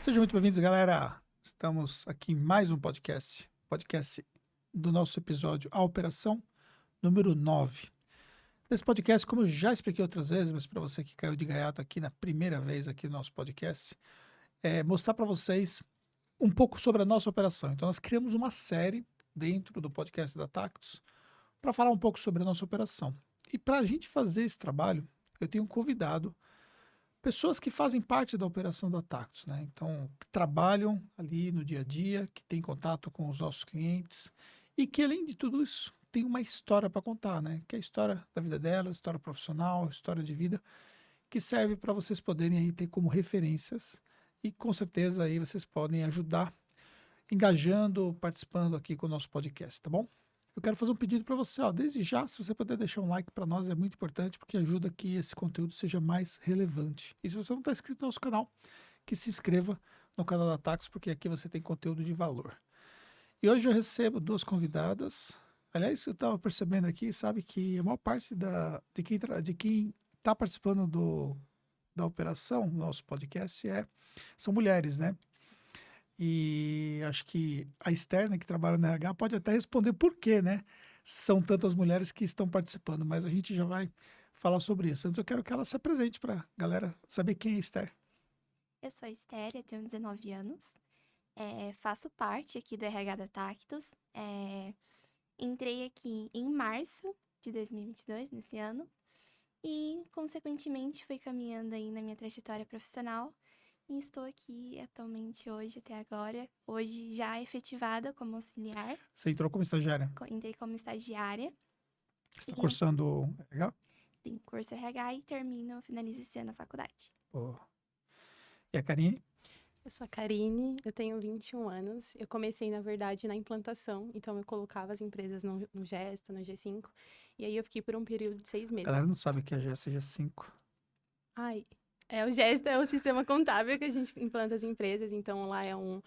Sejam muito bem-vindos, galera. Estamos aqui em mais um podcast do nosso episódio A Operação número 9. Nesse podcast, como eu já expliquei outras vezes, mas para você que caiu de gaiato aqui na primeira vez aqui no nosso podcast, mostrar para vocês um pouco sobre a nossa operação. Então, nós criamos uma série dentro do podcast da Tactus para falar um pouco sobre a nossa operação. E para a gente fazer esse trabalho, eu tenho convidado pessoas que fazem parte da operação da Tactus, né? Então, que trabalham ali no dia a dia, que têm contato com os nossos clientes e que, além de tudo isso, tem uma história para contar, né? Que é a história da vida delas, história profissional, história de vida, que serve para vocês poderem aí ter como referências e, com certeza, aí vocês podem ajudar engajando, participando aqui com o nosso podcast, tá bom? Eu quero fazer um pedido para você, ó, desde já, se você puder deixar um like para nós, é muito importante, porque ajuda que esse conteúdo seja mais relevante. E se você não está inscrito no nosso canal, que se inscreva no canal da Tactus, porque aqui você tem conteúdo de valor. E hoje eu recebo duas convidadas. Aliás, eu estava percebendo aqui, sabe, que a maior parte de quem está participando da operação, do nosso podcast, são mulheres, né? E acho que a Esther, né, que trabalha na RH, pode até responder por quê, né? São tantas mulheres que estão participando, mas a gente já vai falar sobre isso. Antes eu quero que ela se apresente para a galera saber quem é a Esther. Eu sou a Esther, eu tenho 19 anos, faço parte aqui do RH da Tactus. Entrei aqui em março de 2022, nesse ano, e, consequentemente, fui caminhando aí na minha trajetória profissional e estou aqui atualmente hoje, até agora, hoje já efetivada como auxiliar, Você entrou como estagiária. entrei como estagiária, Você está e cursando RH? sim, curso RH e finalizo esse ano a faculdade. Pô. E a Karine? Eu sou a Karine, eu tenho 21 anos. Eu comecei, na verdade, na implantação. Então, eu colocava as empresas no Gesta, no G5. E aí, eu fiquei por um período de 6 A meses. galera não sabe o que é G5. Ai, o Gesta é o sistema contábil que a gente implanta as empresas. Então, lá é um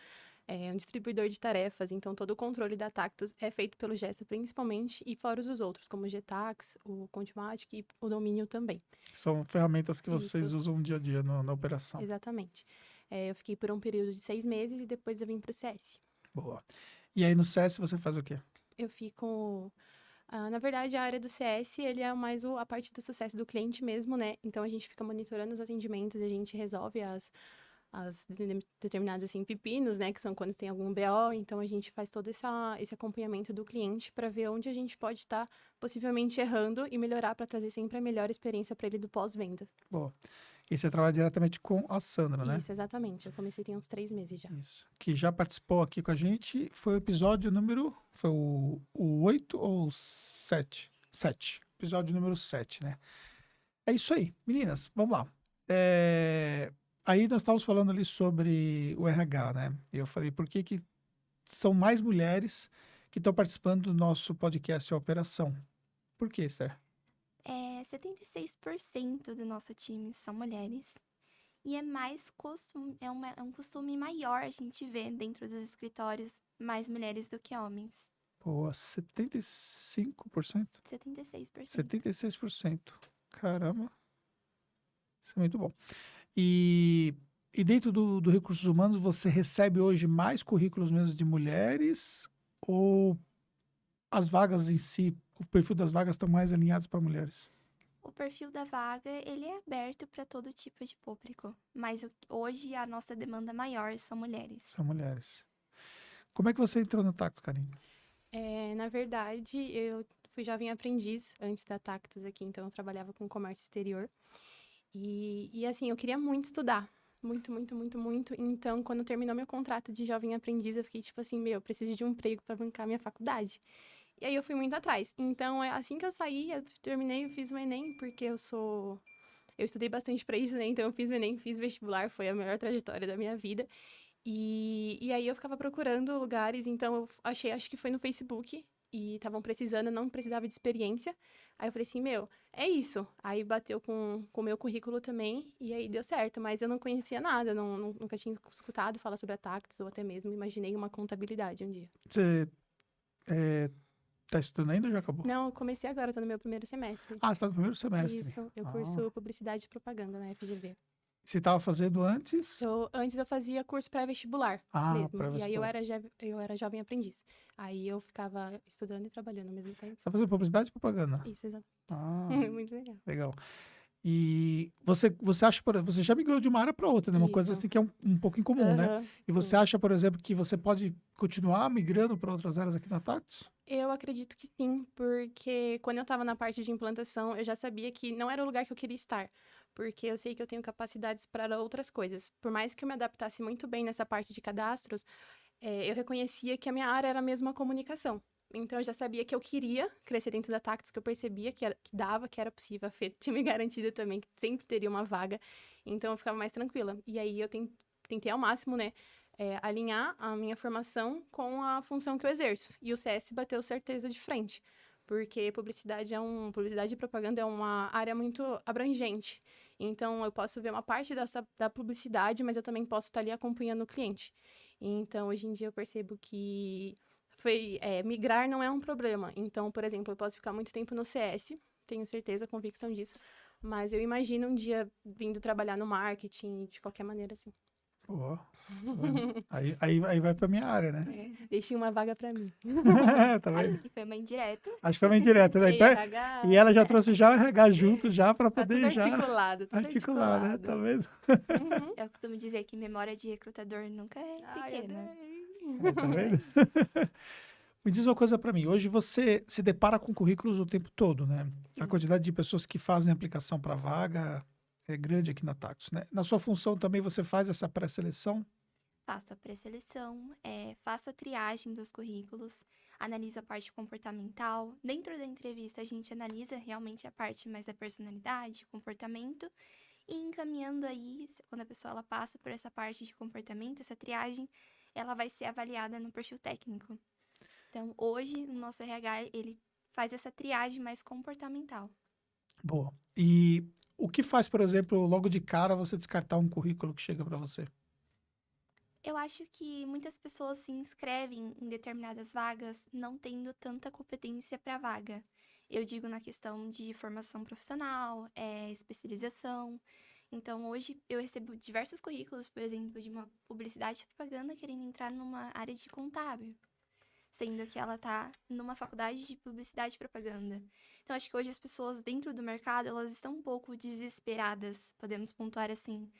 distribuidor de tarefas. Então, todo o controle da Tactus é feito pelo Gesta, principalmente. E fora os outros, como o Getax, o Contimatic e o Domínio também. São ferramentas que vocês Isso. usam no dia a dia na operação. Exatamente. Eu fiquei por um período de 6 meses e depois eu vim para o CS. Boa. E aí no CS você faz o quê? Eu fico... na verdade, a área do CS, ele é mais a parte do sucesso do cliente mesmo, né? Então, a gente fica monitorando os atendimentos, a gente resolve as determinadas, assim, pepinos, né? Que são quando tem algum BO. Então, a gente faz todo esse acompanhamento do cliente para ver onde a gente pode estar possivelmente errando e melhorar para trazer sempre a melhor experiência para ele do pós-venda. Boa. E você trabalha diretamente com a Sandra, né? Isso, exatamente. Eu comecei tem uns 3 meses já. Isso. Que já participou aqui com a gente. Foi o episódio número... Foi o 8 ou 7? 7. Episódio número 7, né? É isso aí. Meninas, vamos lá. Aí nós estávamos falando ali sobre o RH, né? E eu falei, por que são mais mulheres que estão participando do nosso podcast A Operação? Por que, Esther? 76% do nosso time são mulheres. E é um costume maior a gente ver dentro dos escritórios mais mulheres do que homens. Pô, 75%? 76%. 76%. Caramba. Isso é muito bom. E dentro do Recursos Humanos, você recebe hoje mais currículos mesmo de mulheres? Ou as vagas em si, o perfil das vagas estão mais alinhados para mulheres? O perfil da vaga, ele é aberto para todo tipo de público. Mas hoje a nossa demanda maior são mulheres. São mulheres. Como é que você entrou no Tactus, Karine? Na verdade, eu fui jovem aprendiz antes da Tactus aqui, então eu trabalhava com comércio exterior. E assim, eu queria muito estudar. Muito, muito, muito, muito. Então, quando terminou meu contrato de jovem aprendiz, eu fiquei tipo assim, eu preciso de um emprego para bancar minha faculdade. E aí eu fui muito atrás. Então, assim que eu saí, eu terminei, eu fiz o Enem, porque eu estudei bastante para isso, né? Então, eu fiz o Enem, fiz vestibular, foi a melhor trajetória da minha vida. E aí eu ficava procurando lugares, então eu acho que foi no Facebook, e estavam precisando, eu não precisava de experiência. Aí eu falei assim, é isso. Aí bateu com o meu currículo também, e aí deu certo. Mas eu não conhecia nada, nunca tinha escutado falar sobre a Tactus, ou até mesmo imaginei uma contabilidade um dia. Você tá estudando ainda ou já acabou? Não, eu comecei agora, tô no meu primeiro semestre. Ah, você tá no primeiro semestre. Isso, eu curso Publicidade e Propaganda na FGV. Você estava fazendo antes? Antes eu fazia curso pré-vestibular Ah, mesmo. E aí eu pré-vestibular. era jovem aprendiz. Aí eu ficava estudando e trabalhando ao mesmo tempo. Você tá fazendo publicidade e propaganda? Isso, exato. Ah, Muito legal. legal. E você acha, você já migrou de uma área para outra, né? Uma coisa Isso. assim que é um pouco incomum, né? Aham, E você sim. acha, por exemplo, que você pode continuar migrando para outras áreas aqui na Tactus? Eu acredito que sim, porque quando eu estava na parte de implantação, eu já sabia que não era o lugar que eu queria estar, porque eu sei que eu tenho capacidades para outras coisas. Por mais que eu me adaptasse muito bem nessa parte de cadastros, eu reconhecia que a minha área era mesmo a comunicação. Então, eu já sabia que eu queria crescer dentro da Tactus, que eu percebia que dava, que era possível. A Fê tinha me garantido também que sempre teria uma vaga. Então, eu ficava mais tranquila. E aí, eu tentei ao máximo, né, alinhar a minha formação com a função que eu exerço. E o CS bateu certeza de frente. Porque publicidade e propaganda é uma área muito abrangente. Então, eu posso ver uma parte da publicidade, mas eu também posso estar ali acompanhando o cliente. Então, hoje em dia eu percebo que migrar não é um problema. Então, por exemplo, eu posso ficar muito tempo no CS, tenho certeza, convicção disso, mas eu imagino um dia vindo trabalhar no marketing, de qualquer maneira, assim. Ó, tá vendo? Aí vai para minha área, né? É. Deixei uma vaga pra mim. Tá Acho vendo? que foi uma indireta. Acho que foi uma indireta, né? Ei, Então, RH, e ela já trouxe já o RH junto já para tá tudo poder já articulado, tudo articular, né? Tá articulado. vendo? Uhum. Eu costumo dizer que memória de recrutador nunca é Ai, pequena. Tá vendo? Me diz uma coisa para mim. Hoje você se depara com currículos o tempo todo, né? A Sim. quantidade de pessoas que fazem aplicação para vaga é grande aqui na Tactus, né? Na sua função também você faz essa pré-seleção? Faço a pré-seleção, faço a triagem dos currículos, analiso a parte comportamental. Dentro da entrevista, a gente analisa realmente a parte mais da personalidade, comportamento, e encaminhando aí, quando a pessoa ela passa por essa parte de comportamento, essa triagem, ela vai ser avaliada no perfil técnico. Então, hoje, o nosso RH, ele faz essa triagem mais comportamental. Boa. E o que faz, por exemplo, logo de cara você descartar um currículo que chega para você? Eu acho que muitas pessoas se inscrevem em determinadas vagas não tendo tanta competência para a vaga. Eu digo na questão de formação profissional, especialização. Então, hoje eu recebo diversos currículos, por exemplo, de uma publicidade e propaganda querendo entrar numa área de contábil, sendo que ela está numa faculdade de publicidade e propaganda. Então, acho que hoje as pessoas dentro do mercado, elas estão um pouco desesperadas, podemos pontuar assim,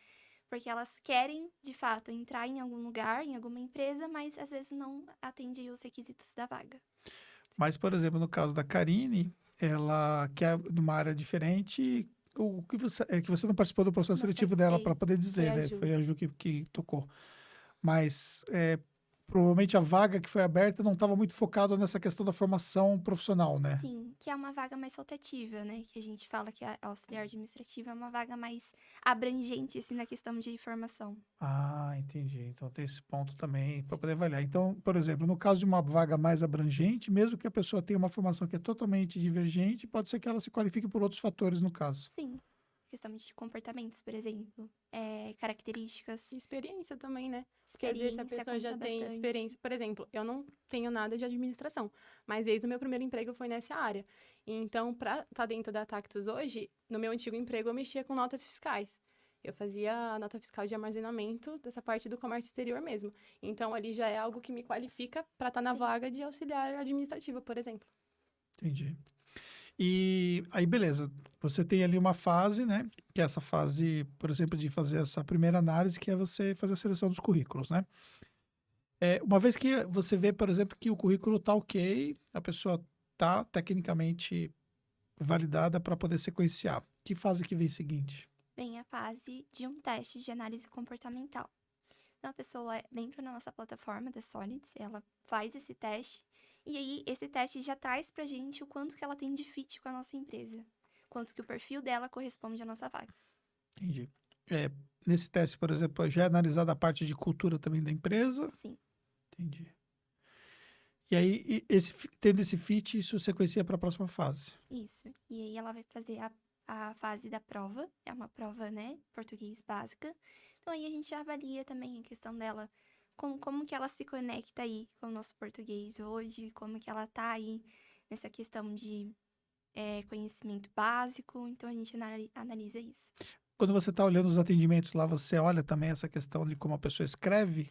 porque elas querem, de fato, entrar em algum lugar, em alguma empresa, mas às vezes não atende os requisitos da vaga. Mas, por exemplo, no caso da Karine, ela quer numa área diferente. O que você é que você não participou do processo Não seletivo dela para participei. poder dizer, Foi a né? Ju. Foi a Ju que tocou. Mas provavelmente a vaga que foi aberta não estava muito focada nessa questão da formação profissional, né? Sim, que é uma vaga mais rotativa, né? Que a gente fala que a auxiliar administrativa é uma vaga mais abrangente, assim, na questão de formação. Ah, entendi. Então tem esse ponto também para poder avaliar. Então, por exemplo, no caso de uma vaga mais abrangente, mesmo que a pessoa tenha uma formação que é totalmente divergente, pode ser que ela se qualifique por outros fatores no caso. Sim, questão de comportamentos, por exemplo, características, E experiência também, né? Porque às vezes a experiência pessoa já conta tem bastante. experiência. Por exemplo, eu não tenho nada de administração, mas desde o meu primeiro emprego foi nessa área. Então, para estar dentro da Tactus hoje, no meu antigo emprego eu mexia com notas fiscais. Eu fazia a nota fiscal de armazenamento dessa parte do comércio exterior mesmo. Então, ali já é algo que me qualifica para estar na Sim. vaga de auxiliar administrativa, por exemplo. Entendi. E aí, beleza. Você tem ali uma fase, né? Que é essa fase, por exemplo, de fazer essa primeira análise, que é você fazer a seleção dos currículos, né? Uma vez que você vê, por exemplo, que o currículo tá ok, a pessoa tá tecnicamente validada para poder sequenciar. Que fase que vem seguinte? Vem a fase de um teste de análise comportamental. Então, a pessoa, dentro da nossa plataforma da Solids, ela faz esse teste, e aí esse teste já traz pra gente o quanto que ela tem de fit com a nossa empresa, quanto que o perfil dela corresponde à nossa vaga. Entendi. Nesse teste, por exemplo, já é analisada a parte de cultura também da empresa. Sim, Entendi. E aí, tendo esse fit, isso sequencia para a próxima fase. isso. E aí ela vai fazer a fase da prova, é uma prova, né, português básica. Então, aí a gente avalia também a questão dela, como que ela se conecta aí com o nosso português hoje, como que ela tá aí nessa questão de conhecimento básico. Então, a gente analisa isso. Quando você está olhando os atendimentos lá, você olha também essa questão de como a pessoa escreve?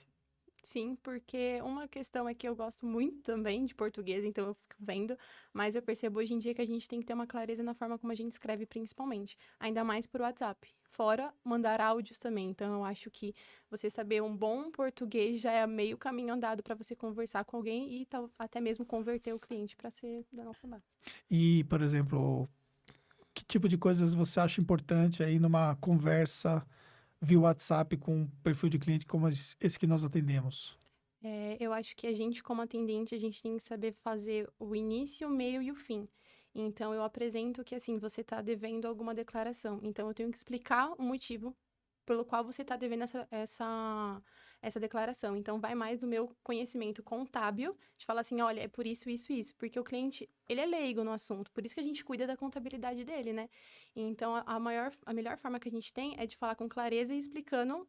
Sim, porque uma questão é que eu gosto muito também de português, então eu fico vendo, mas eu percebo hoje em dia que a gente tem que ter uma clareza na forma como a gente escreve, principalmente, ainda mais por WhatsApp. Fora mandar áudios também. Então, eu acho que você saber um bom português já é meio caminho andado para você conversar com alguém e até mesmo converter o cliente para ser da nossa base. E, por exemplo, que tipo de coisas você acha importante aí numa conversa via WhatsApp com um perfil de cliente como esse que nós atendemos? Eu acho que a gente, como atendente, a gente tem que saber fazer o início, o meio e o fim. Então, eu apresento que, assim, você está devendo alguma declaração. Então, eu tenho que explicar o motivo pelo qual você está devendo essa declaração. Então, vai mais do meu conhecimento contábil, de falar assim, olha, é por isso, isso, isso. Porque o cliente, ele é leigo no assunto, por isso que a gente cuida da contabilidade dele, né? Então, a melhor forma que a gente tem é de falar com clareza e explicando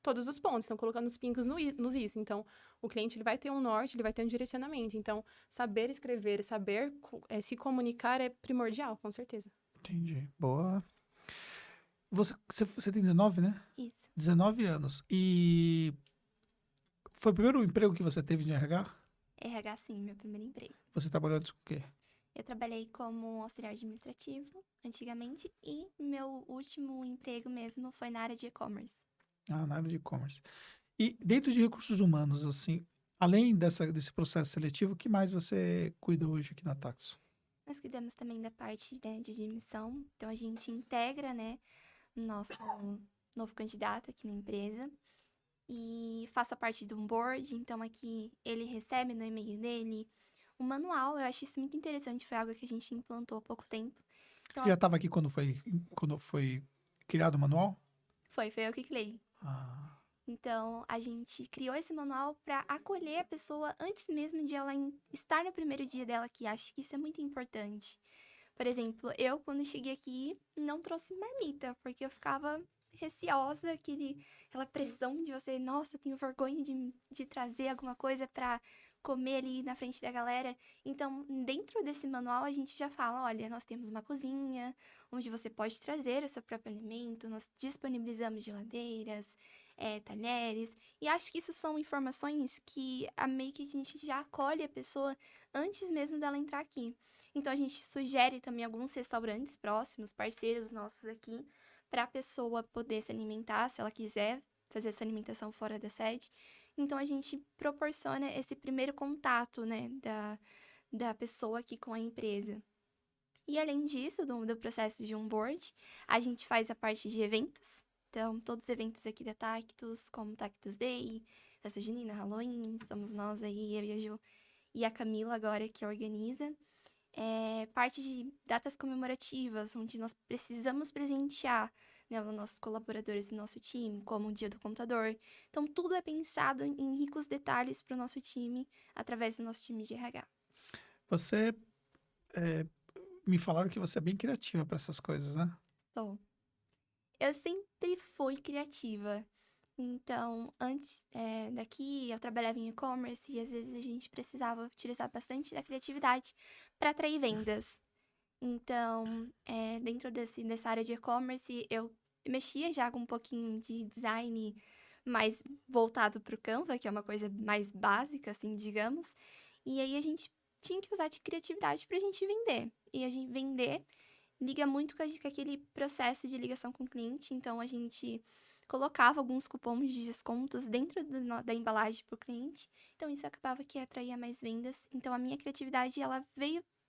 todos os pontos, então colocando os pingos nos is. Então, o cliente ele vai ter um norte, ele vai ter um direcionamento. Então, saber escrever, saber se comunicar é primordial, com certeza. Entendi. Boa. Você tem 19, né? Isso. 19 anos. E foi o primeiro emprego que você teve de RH? RH, sim, meu primeiro emprego. Você trabalhou antes com o quê? Eu trabalhei como auxiliar administrativo antigamente e meu último emprego mesmo foi na área de e-commerce. Ah, na área de e-commerce. E dentro de recursos humanos, assim, além desse processo seletivo, o que mais você cuida hoje aqui na Taxo? Nós cuidamos também da parte, né, de admissão, então a gente integra, né, nosso novo candidato aqui na empresa e faço a parte do onboard, então aqui ele recebe no e-mail dele o manual, eu acho isso muito interessante, foi algo que a gente implantou há pouco tempo. Então, Você já estava aqui quando foi criado o manual? foi eu que criei. Ah, Então, a gente criou esse manual para acolher a pessoa antes mesmo de ela estar no primeiro dia dela aqui. Acho que isso é muito importante. Por exemplo, eu, quando cheguei aqui, não trouxe marmita, porque eu ficava receosa, aquela pressão de você, nossa, tenho vergonha de trazer alguma coisa para comer ali na frente da galera. Então, dentro desse manual, a gente já fala, olha, nós temos uma cozinha, onde você pode trazer o seu próprio alimento, nós disponibilizamos geladeiras, talheres, e acho que isso são informações que meio que a gente já acolhe a pessoa antes mesmo dela entrar aqui. Então, a gente sugere também alguns restaurantes próximos, parceiros nossos aqui, para a pessoa poder se alimentar, se ela quiser fazer essa alimentação fora da sede. Então, a gente proporciona esse primeiro contato, né, da pessoa aqui com a empresa. E, além disso, do processo de onboard, a gente faz a parte de eventos. Então, todos os eventos aqui da Tactus, como Tactus Day, Festa Junina, Halloween, somos nós aí, eu e a Ju e a Camila agora que organiza. Parte de datas comemorativas, onde nós precisamos presentear, né, os nossos colaboradores do nosso time, como o Dia do Computador. Então, tudo é pensado em ricos detalhes para o nosso time, através do nosso time de RH. você me falaram que você é bem criativa para essas coisas, né? Então, eu sempre fui criativa. Então, antes daqui, eu trabalhava em e-commerce e às vezes a gente precisava utilizar bastante da criatividade para atrair vendas. Então, dentro dessa área de e-commerce, eu mexia já com um pouquinho de design mais voltado para o Canva, que é uma coisa mais básica, assim, digamos. E aí a gente tinha que usar de criatividade para a gente vender. E a gente vender liga muito com aquele processo de ligação com o cliente. Então, a gente colocava alguns cupons de descontos dentro da embalagem para o cliente. Então, isso acabava que atraía mais vendas. Então, a minha criatividade, ela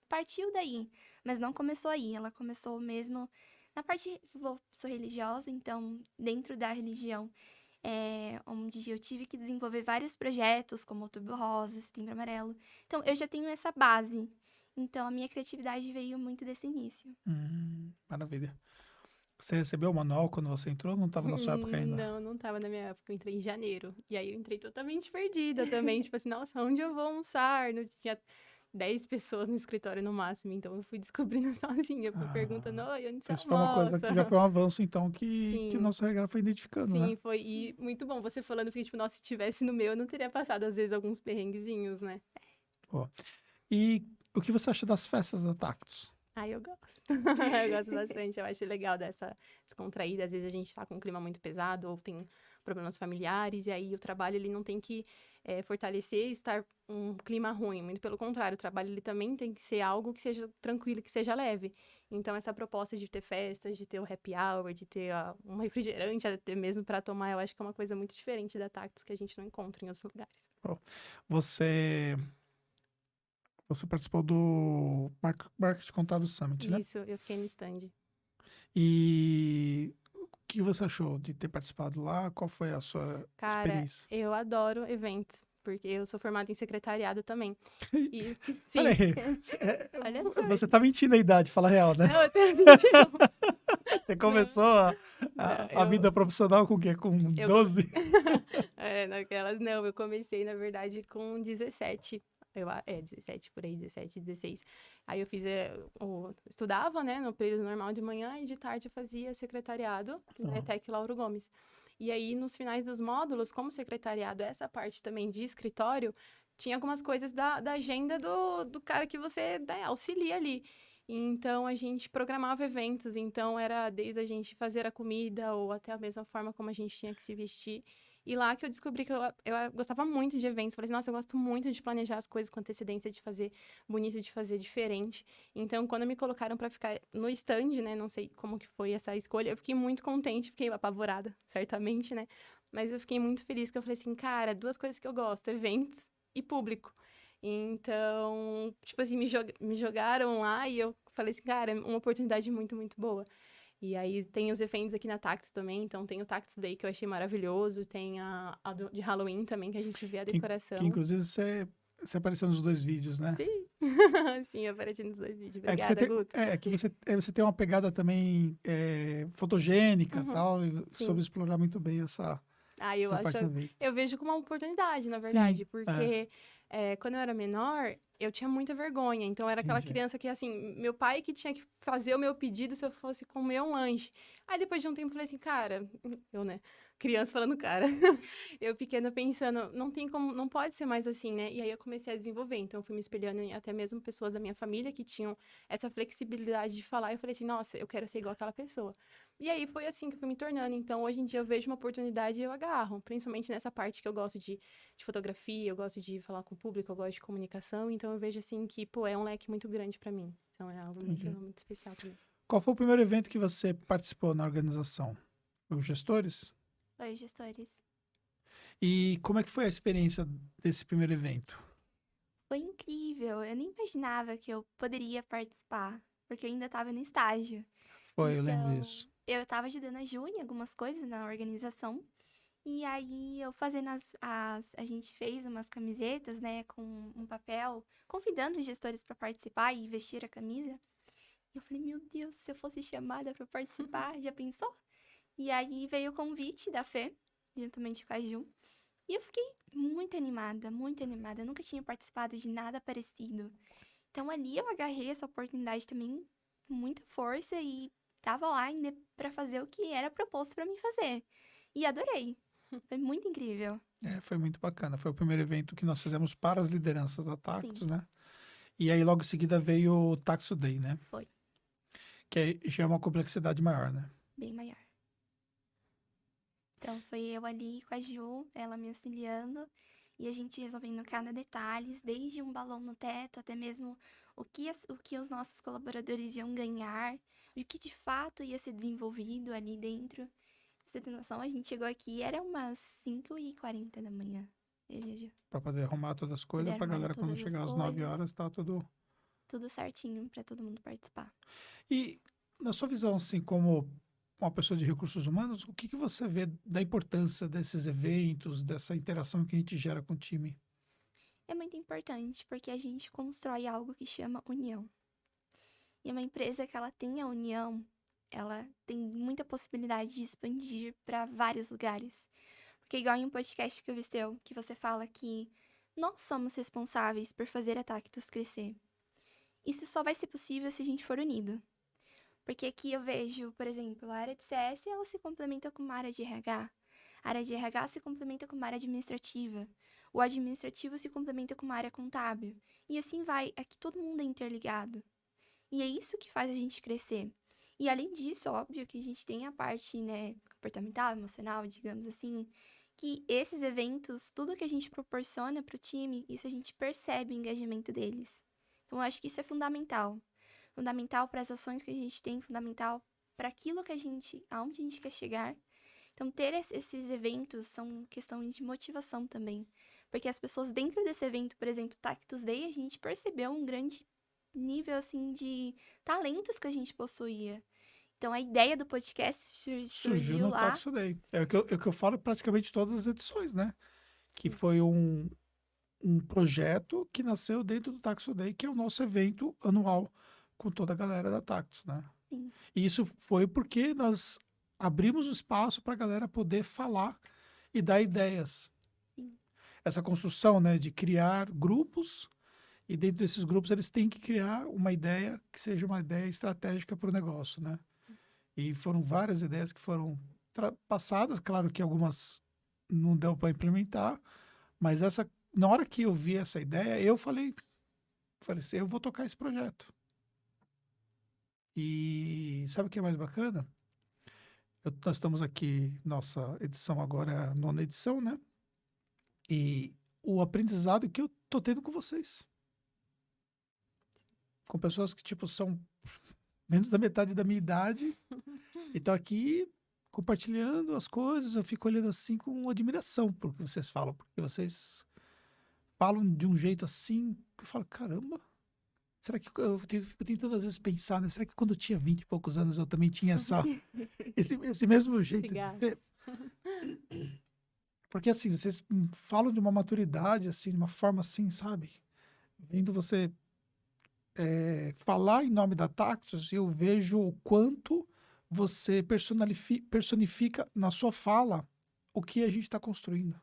partiu daí, mas não começou aí. Ela começou mesmo na parte... sou religiosa, então, dentro da religião, onde eu tive que desenvolver vários projetos, como Outubro Rosa, Setembro Amarelo. Então, eu já tenho essa base. Então, a minha criatividade veio muito desse início. Maravilha. Você recebeu o manual quando você entrou ou não estava na sua época ainda? Não estava na minha época. Eu entrei em janeiro. E aí eu entrei totalmente perdida também. Tipo assim, nossa, onde eu vou almoçar? Não tinha 10 pessoas no escritório no máximo. Então eu fui descobrindo sozinha. Fui perguntando, oi, onde você Isso foi uma coisa que já foi um avanço, então, que o nosso RH foi identificando, né? Sim, foi. E muito bom você falando, porque, tipo, nossa, se tivesse no meu, eu não teria passado, às vezes, alguns perrenguezinhos, né? Pô. E o que você acha das festas da Tactus? Ah, eu gosto. Eu gosto bastante. Eu acho legal dessa descontraída. Às vezes a gente tá com um clima muito pesado ou tem problemas familiares. E aí o trabalho, ele não tem que fortalecer e estar um clima ruim. Muito pelo contrário, o trabalho, ele também tem que ser algo que seja tranquilo, que seja leve. Então, essa proposta de ter festas, de ter o happy hour, de ter um refrigerante até mesmo para tomar, eu acho que é uma coisa muito diferente da Tactus que a gente não encontra em outros lugares. Você, você participou do Marketing Contábil Summit, né? Isso, eu fiquei no stand. E o que você achou de ter participado lá? Qual foi a sua Cara, experiência? eu adoro eventos, porque eu sou formada em secretariado também. E, sim, Peraí, Olha só. você tá mentindo a idade, fala a real, né? não, eu tenho 21. Você começou a Não, vida profissional com o quê? Com eu- 12? Naquelas, não, eu comecei, na verdade, com 17. 17, por aí, 17, 16. Aí eu fiz, estudava, né, no período normal de manhã e de tarde eu fazia secretariado na Aham. ETEC Lauro Gomes. E aí, nos finais dos módulos, como secretariado, essa parte também de escritório, tinha algumas coisas da agenda do cara que você auxilia ali. Então, a gente programava eventos, então era desde a gente fazer a comida ou até a mesma forma como a gente tinha que se vestir. E lá que eu descobri que eu gostava muito de eventos. Falei assim, nossa, eu gosto muito de planejar as coisas com antecedência, de fazer bonito, de fazer diferente. Então, quando me colocaram para ficar no stand, né, não sei como que foi essa escolha, eu fiquei muito contente, fiquei apavorada, certamente, né? Mas eu fiquei muito feliz que eu falei assim, cara, duas coisas que eu gosto, eventos e público. Então, tipo assim, me jogaram lá e eu falei assim, cara, é uma oportunidade muito, muito boa. E aí tem os eventos aqui na Tactus também, então tem o Tactus Day que eu achei maravilhoso, tem de Halloween também, que a gente vê a Que decoração. inclusive você apareceu nos 2 vídeos, né? Sim, sim, eu apareci nos 2 vídeos. É que, Obrigada, Guto. você tem uma pegada também fotogênica e Uhum, tal, e soube sim. explorar muito bem essa Eu acho, parte do vídeo. eu vejo como uma oportunidade, na Sim, verdade, porque quando eu era menor, eu tinha muita vergonha. Então, eu era aquela entendi. criança que, assim, meu pai que tinha que fazer o meu pedido se eu fosse comer um lanche. Aí, depois de um tempo, eu falei assim, cara, eu, né, criança falando cara, eu pequena pensando, não tem como, não pode ser mais assim, né? E aí, eu comecei a desenvolver. Então, eu fui me espelhando em até mesmo pessoas da minha família que tinham essa flexibilidade de falar. Eu falei assim, nossa, eu quero ser igual aquela pessoa. E aí foi assim que eu fui me tornando. Então, hoje em dia, eu vejo uma oportunidade e eu agarro. Principalmente nessa parte que eu gosto de fotografia, eu gosto de falar com o público, eu gosto de comunicação. Então, eu vejo assim que, pô, é um leque muito grande pra mim. Então, é algo muito, Entendi. muito especial pra mim. Qual foi o primeiro evento que você participou na organização? Os gestores? Oi, gestores. E como é que foi a experiência desse primeiro evento? Foi incrível. Eu nem imaginava que eu poderia participar, porque eu ainda estava no estágio. Foi, eu lembro Então, disso. eu estava ajudando a Ju em algumas coisas na organização. E aí, eu fazendo a gente fez umas camisetas, né, com um papel, convidando os gestores para participar e vestir a camisa. E eu falei, meu Deus, se eu fosse chamada para participar, já pensou? E aí veio o convite da Fê, juntamente com a Ju. E eu fiquei muito animada, muito animada. Eu nunca tinha participado de nada parecido. Então ali eu agarrei essa oportunidade também com muita força e tava lá ainda pra fazer o que era proposto pra mim fazer. E adorei. Foi muito incrível. Foi muito bacana. Foi o primeiro evento que nós fizemos para as lideranças da Tactus, Sim. né? E aí, logo em seguida, veio o Taxo Day, né? Foi Que já é uma complexidade maior, né? bem maior. Então foi eu ali com a Ju, ela me auxiliando e a gente resolvendo cada detalhe, desde um balão no teto até mesmo o que os nossos colaboradores iam ganhar, o que de fato ia ser desenvolvido ali dentro. Pra você ter noção, a gente chegou aqui, era umas 5h40 da manhã. Eu e a Ju. Para poder arrumar todas as coisas, Poder para a arrumar galera, quando todas as chegar às 9 coisas. horas, tá tudo. Tudo certinho pra todo mundo participar. E, na sua visão, assim, como uma pessoa de recursos humanos, o que você vê da importância desses eventos, dessa interação que a gente gera com o time? É muito importante porque a gente constrói algo que chama união. E uma empresa que ela tem a união, ela tem muita possibilidade de expandir para vários lugares. Porque igual em um podcast que eu vi seu, que você fala que nós somos responsáveis por fazer a Tactus crescer. Isso só vai ser possível se a gente for unido. Porque aqui eu vejo, por exemplo, a área de CS, ela se complementa com uma área de RH. A área de RH se complementa com uma área administrativa. O administrativo se complementa com uma área contábil. E assim vai, aqui todo mundo é interligado. E é isso que faz a gente crescer. E além disso, óbvio que a gente tem a parte, né, comportamental, emocional, digamos assim, que esses eventos, tudo que a gente proporciona para o time, isso a gente percebe o engajamento deles. Então, eu acho que isso é fundamental. Fundamental para as ações que a gente tem, fundamental para aquilo que aonde a gente quer chegar. Então, ter esses eventos são questões de motivação também. Porque as pessoas dentro desse evento, por exemplo, Tactus Day, a gente percebeu um grande nível, assim, de talentos que a gente possuía. Então, a ideia do podcast Surgiu surgiu no lá. Taxo Day. É o que eu falo praticamente todas as edições, né? Que foi um projeto que nasceu dentro do Taxo Day, que é o nosso evento anual com toda a galera da Tactus, né? Sim. E isso foi porque nós abrimos o espaço para a galera poder falar e dar ideias. Sim. Essa construção, né, de criar grupos, e dentro desses grupos eles têm que criar uma ideia que seja uma ideia estratégica para o negócio, né? E foram várias ideias que foram passadas, claro que algumas não deu para implementar, mas na hora que eu vi essa ideia, eu falei assim, eu vou tocar esse projeto. E sabe o que é mais bacana? Nós estamos aqui, nossa edição agora é a 9ª edição, né? E o aprendizado que eu tô tendo com vocês. Com pessoas que, tipo, são menos da metade da minha idade e estão aqui compartilhando as coisas. Eu fico olhando assim com admiração por que vocês falam, porque vocês falam de um jeito assim que eu falo, caramba, será que eu fico tentando às vezes pensar, né? Será que quando eu tinha 20 e poucos anos eu também tinha esse mesmo jeito de ser? Porque assim, vocês falam de uma maturidade, assim, de uma forma assim, sabe? Vendo você falar em nome da Tactus, eu vejo o quanto você personifica na sua fala o que a gente está construindo.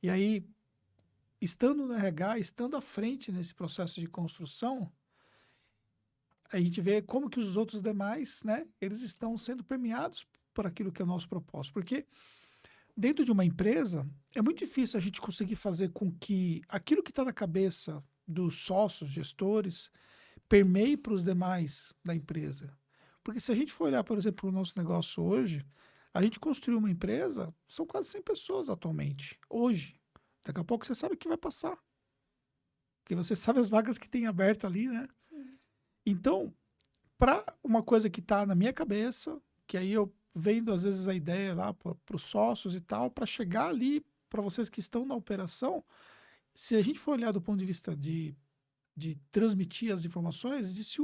E aí, estando no RH, estando à frente nesse processo de construção, a gente vê como que os outros demais, né, eles estão sendo premiados por aquilo que é o nosso propósito. Porque dentro de uma empresa, é muito difícil a gente conseguir fazer com que aquilo que está na cabeça dos sócios, gestores, permeie para os demais da empresa. Porque se a gente for olhar, por exemplo, o nosso negócio hoje, a gente construiu uma empresa, são quase 100 pessoas atualmente, hoje. Daqui a pouco você sabe o que vai passar. Porque você sabe as vagas que tem aberta ali, né? Sim. Então, para uma coisa que está na minha cabeça, que aí eu vendo às vezes a ideia lá para os sócios e tal, para chegar ali para vocês que estão na operação, se a gente for olhar do ponto de vista de transmitir as informações, existe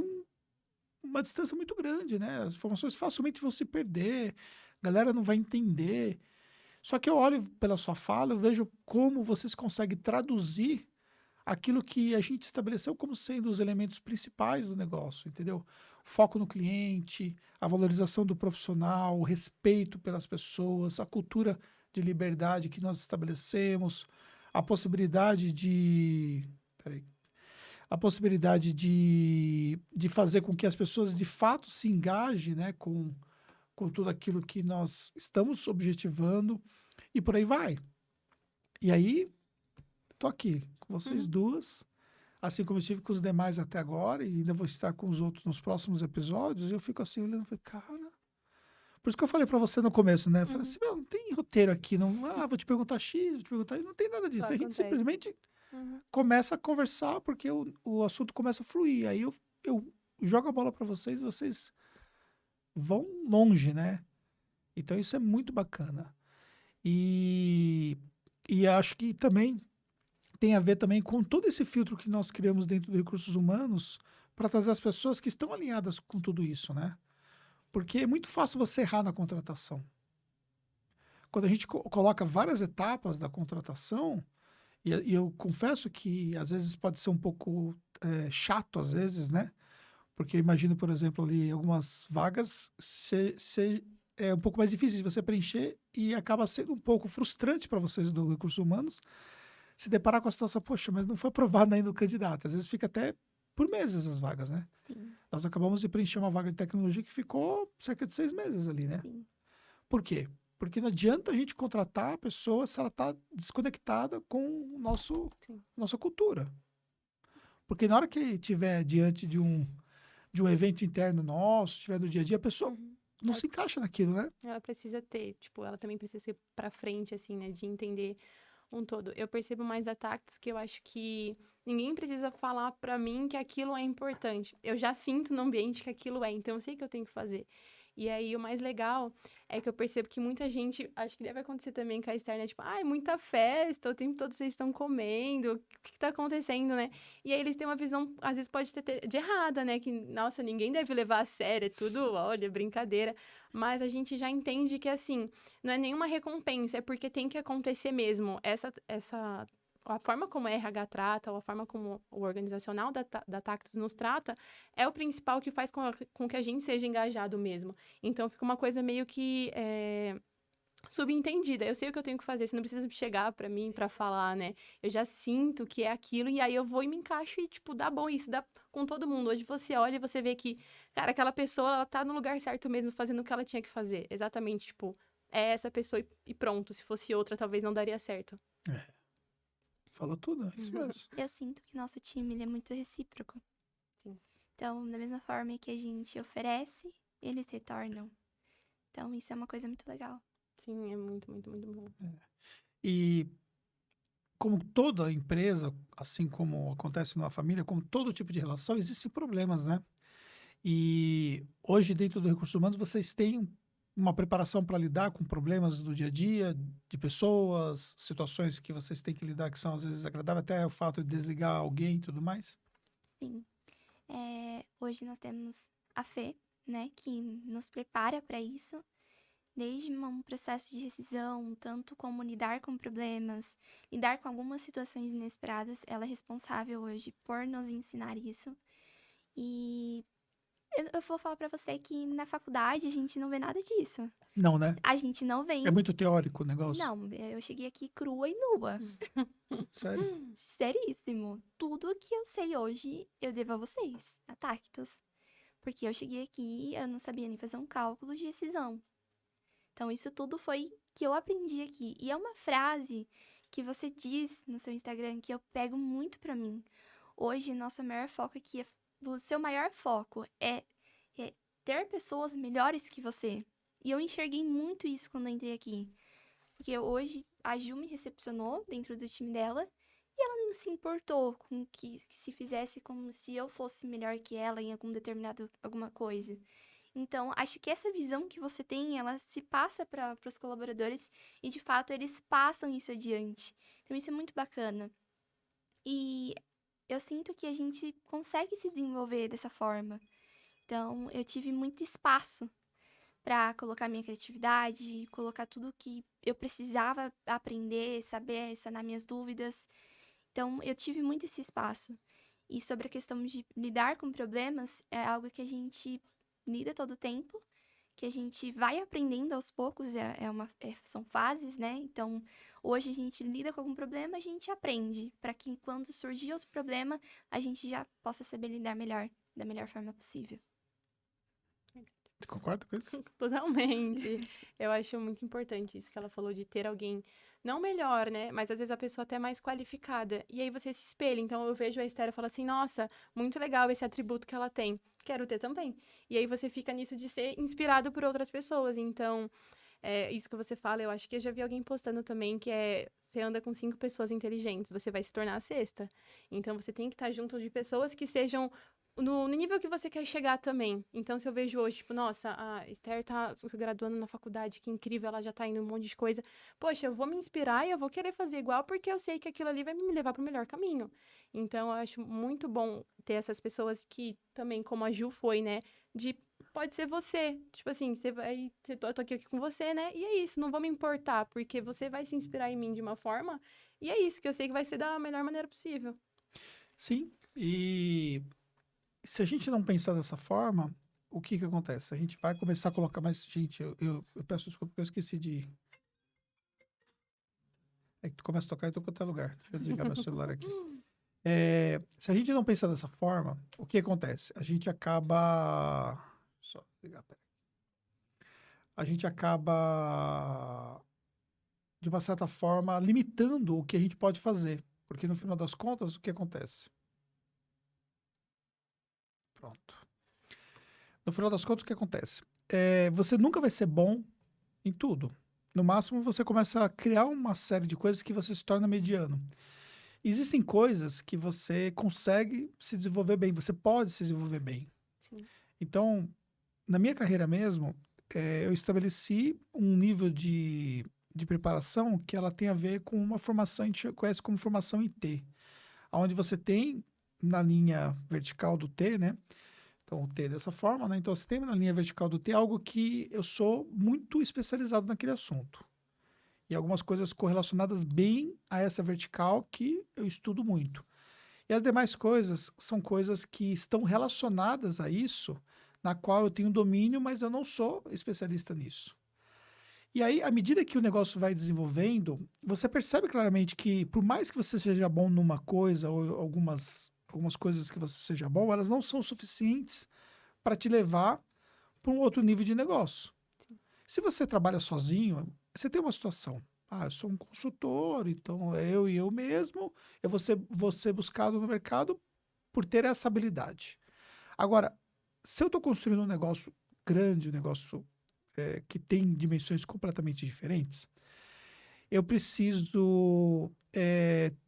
uma distância muito grande, né? As informações facilmente vão se perder, a galera não vai entender. Só que eu olho pela sua fala, eu vejo como vocês conseguem traduzir aquilo que a gente estabeleceu como sendo os elementos principais do negócio, entendeu? Foco no cliente, a valorização do profissional, o respeito pelas pessoas, a cultura de liberdade que nós estabelecemos, a possibilidade de fazer com que as pessoas de fato se engajem, né, com tudo aquilo que nós estamos objetivando e por aí vai. E aí, tô aqui com vocês duas, assim como eu estive com os demais até agora, e ainda vou estar com os outros nos próximos episódios, e eu fico assim olhando e falei, cara... Por isso que eu falei para você no começo, né? Eu falei assim, meu, não tem roteiro aqui, não. Vou te perguntar X, vou te perguntar Y, não tem nada disso. Só A gente acontece. simplesmente começa a conversar porque o assunto começa a fluir. Aí eu jogo a bola para vocês, vocês vão longe, né? Então isso é muito bacana. E acho que também tem a ver também com todo esse filtro que nós criamos dentro dos recursos humanos para trazer as pessoas que estão alinhadas com tudo isso, né? Porque é muito fácil você errar na contratação. Quando a gente coloca várias etapas da contratação, e eu confesso que às vezes pode ser um pouco chato, às vezes, né? Porque eu imagino, por exemplo, ali algumas vagas é um pouco mais difícil de você preencher e acaba sendo um pouco frustrante para vocês do Recursos Humanos se deparar com a situação, poxa, mas não foi aprovado ainda o candidato. Às vezes fica até por meses as vagas, né? Sim. Nós acabamos de preencher uma vaga de tecnologia que ficou cerca de 6 meses ali, né? Sim. Por quê? Porque não adianta a gente contratar a pessoa se ela está desconectada com nossa cultura. Porque na hora que estiver diante de de um evento interno nosso, estiver no dia a dia, a pessoa Uhum. não se encaixa naquilo, né? Ela precisa ter, tipo, ela também precisa ser pra frente, assim, né? De entender um todo. Eu percebo mais da Tactus que eu acho que ninguém precisa falar pra mim que aquilo é importante. Eu já sinto no ambiente que aquilo é, então eu sei que eu tenho que fazer. E aí, o mais legal é que eu percebo que muita gente, acho que deve acontecer também com a externa, tipo, ai, muita festa, o tempo todo vocês estão comendo, o que tá acontecendo, né? E aí eles têm uma visão, às vezes pode ter de errada, né? Que, nossa, ninguém deve levar a sério, é tudo, olha, brincadeira. Mas a gente já entende que, assim, não é nenhuma recompensa, é porque tem que acontecer mesmo. A forma como a RH trata, ou a forma como o organizacional da Tactus nos trata, é o principal que faz com que a gente seja engajado mesmo. Então, fica uma coisa meio que subentendida. Eu sei o que eu tenho que fazer, você não precisa chegar pra mim pra falar, né? Eu já sinto que é aquilo, e aí eu vou e me encaixo e, tipo, dá bom isso, dá com todo mundo. Hoje você olha e você vê que, cara, aquela pessoa, ela tá no lugar certo mesmo, fazendo o que ela tinha que fazer. Exatamente, tipo, é essa pessoa e pronto. Se fosse outra, talvez não daria certo. Falou tudo, é isso mesmo. Eu sinto que nosso time ele é muito recíproco. Sim. Então, da mesma forma que a gente oferece, eles retornam. Então, isso é uma coisa muito legal. Sim, é muito, muito, muito bom. E como toda empresa, assim como acontece numa família, como todo tipo de relação, existem problemas, né? E hoje, dentro do Recursos Humanos, vocês têm uma preparação para lidar com problemas do dia a dia, de pessoas, situações que vocês têm que lidar que são às vezes desagradáveis, até o fato de desligar alguém e tudo mais? Sim. Hoje nós temos a Fê, né, que nos prepara para isso, desde um processo de rescisão, tanto como lidar com problemas, lidar com algumas situações inesperadas. Ela é responsável hoje por nos ensinar isso. E eu vou falar para você que na faculdade a gente não vê nada disso. Não, né? A gente não vem. É muito teórico o negócio. Não, eu cheguei aqui crua e nua. Sério? Seríssimo. Tudo que eu sei hoje, eu devo a vocês, a Tactus. Porque eu cheguei aqui, eu não sabia nem fazer um cálculo de rescisão. Então, isso tudo foi que eu aprendi aqui. E é uma frase que você diz no seu Instagram que eu pego muito pra mim. Hoje, nosso maior foco aqui, o seu maior foco é ter pessoas melhores que você. E eu enxerguei muito isso quando eu entrei aqui. Porque hoje a Ju me recepcionou dentro do time dela e ela não se importou com que se fizesse como se eu fosse melhor que ela em alguma coisa. Então, acho que essa visão que você tem, ela se passa para os colaboradores e, de fato, eles passam isso adiante. Então, isso é muito bacana. E eu sinto que a gente consegue se desenvolver dessa forma. Então, eu tive muito espaço para colocar minha criatividade, colocar tudo que eu precisava aprender, saber, sanar minhas dúvidas. Então, eu tive muito esse espaço. E sobre a questão de lidar com problemas, é algo que a gente lida todo o tempo, que a gente vai aprendendo aos poucos, são fases, né? Então, hoje a gente lida com algum problema, a gente aprende, para que quando surgir outro problema, a gente já possa saber lidar melhor, da melhor forma possível. Você concorda com isso? Totalmente. Eu acho muito importante isso que ela falou de ter alguém, não melhor, né? Mas às vezes a pessoa até mais qualificada. E aí você se espelha. Então eu vejo a Esther e falo assim: nossa, muito legal esse atributo que ela tem. Quero ter também. E aí você fica nisso de ser inspirado por outras pessoas. Então, isso que você fala, eu acho que eu já vi alguém postando também que você anda com 5 pessoas inteligentes, você vai se tornar a sexta. Então você tem que estar junto de pessoas que sejam no nível que você quer chegar também. Então, se eu vejo hoje, tipo, nossa, a Esther tá se graduando na faculdade, que incrível, ela já tá indo um monte de coisa. Poxa, eu vou me inspirar e eu vou querer fazer igual, porque eu sei que aquilo ali vai me levar pro melhor caminho. Então, eu acho muito bom ter essas pessoas que também, como a Ju foi, né, pode ser você. Tipo assim, eu tô aqui com você, né, e é isso, não vou me importar, porque você vai se inspirar em mim de uma forma, e é isso, que eu sei que vai ser da melhor maneira possível. Sim, e se a gente não pensar dessa forma, o que que acontece? A gente vai começar a colocar mais... Gente, eu peço desculpa porque eu esqueci de... É que tu começa a tocar e eu tô em qualquer lugar. Deixa eu desligar meu celular aqui. Se a gente não pensar dessa forma, o que acontece? A gente acaba... Só ligar, peraí. A gente acaba, de uma certa forma, limitando o que a gente pode fazer. Porque no final das contas, o que acontece? Pronto. No final das contas, o que acontece? Você nunca vai ser bom em tudo. No máximo, você começa a criar uma série de coisas que você se torna mediano. Existem coisas que você consegue se desenvolver bem, você pode se desenvolver bem. Sim. Então, na minha carreira mesmo, eu estabeleci um nível de preparação que ela tem a ver com uma formação, a gente conhece como formação em T, onde você tem na linha vertical do T, né? Então, o T dessa forma, né? Então, você tem na linha vertical do T algo que eu sou muito especializado naquele assunto. E algumas coisas correlacionadas bem a essa vertical que eu estudo muito. E as demais coisas são coisas que estão relacionadas a isso, na qual eu tenho domínio, mas eu não sou especialista nisso. E aí, à medida que o negócio vai desenvolvendo, você percebe claramente que, por mais que você seja bom numa coisa, ou algumas coisas que você seja bom, elas não são suficientes para te levar para um outro nível de negócio. Se você trabalha sozinho, você tem uma situação. Eu sou um consultor, então é eu e eu mesmo, eu vou ser buscado no mercado por ter essa habilidade. Agora, se eu estou construindo um negócio grande, um negócio que tem dimensões completamente diferentes, eu preciso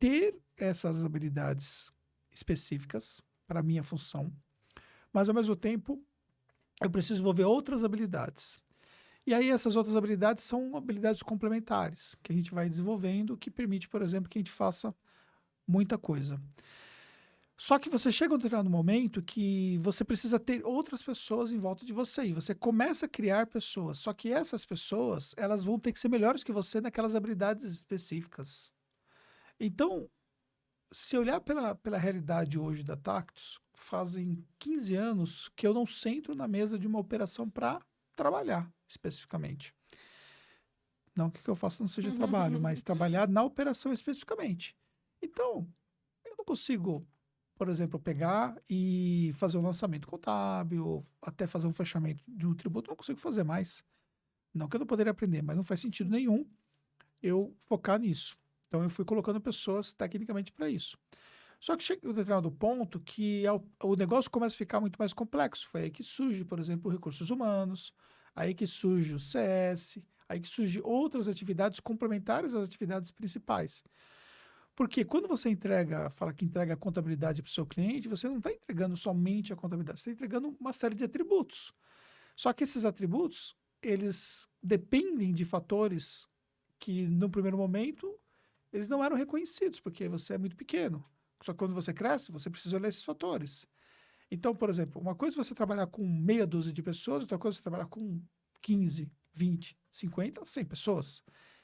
ter essas habilidades específicas para a minha função, mas ao mesmo tempo eu preciso desenvolver outras habilidades. E aí essas outras habilidades são habilidades complementares, que a gente vai desenvolvendo, que permite, por exemplo, que a gente faça muita coisa. Só que você chega a um determinado momento que você precisa ter outras pessoas em volta de você, e você começa a criar pessoas, só que essas pessoas, elas vão ter que ser melhores que você naquelas habilidades específicas. Então, se olhar pela realidade hoje da Tactus, fazem 15 anos que eu não sento na mesa de uma operação para trabalhar especificamente. Não que o que eu faço não seja trabalho, mas trabalhar na operação especificamente. Então, eu não consigo, por exemplo, pegar e fazer um lançamento contábil, até fazer um fechamento de um tributo, não consigo fazer mais. Não que eu não poderia aprender, mas não faz sentido nenhum eu focar nisso. Então, eu fui colocando pessoas tecnicamente para isso. Só que chega um determinado ponto que o negócio começa a ficar muito mais complexo. Foi aí que surge, por exemplo, recursos humanos, aí que surge o CS, aí que surge outras atividades complementares às atividades principais. Porque quando você fala que entrega a contabilidade para o seu cliente, você não está entregando somente a contabilidade, você está entregando uma série de atributos. Só que esses atributos, eles dependem de fatores que, no primeiro momento, eles não eram reconhecidos, porque você é muito pequeno. Só que quando você cresce, você precisa olhar esses fatores. Então, por exemplo, uma coisa é você trabalhar com meia dúzia de pessoas, outra coisa é você trabalhar com 15, 20, 50, 100 pessoas.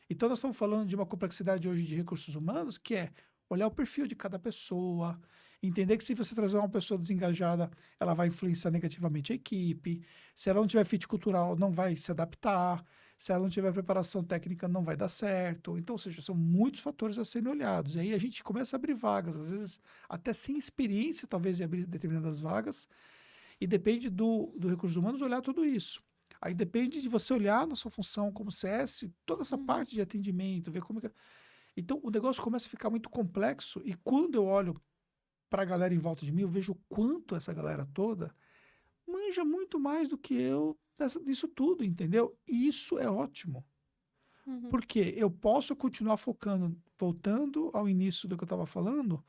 Então, nós estamos falando de uma complexidade hoje de recursos humanos, que é olhar o perfil de cada pessoa, entender que se você trazer uma pessoa desengajada, ela vai influenciar negativamente a equipe, se ela não tiver fit cultural, não vai se adaptar, se ela não tiver preparação técnica, não vai dar certo. Então, ou seja, são muitos fatores a serem olhados. E aí a gente começa a abrir vagas, às vezes até sem experiência, talvez, de abrir determinadas vagas, e depende do recursos humanos olhar tudo isso. Aí depende de você olhar na sua função como CS, toda essa parte de atendimento, ver como que... Então, o negócio começa a ficar muito complexo, e quando eu olho para a galera em volta de mim, eu vejo o quanto essa galera toda manja muito mais do que eu disso tudo, entendeu? E isso é ótimo. Porque eu posso continuar focando, voltando ao início do que eu estava falando,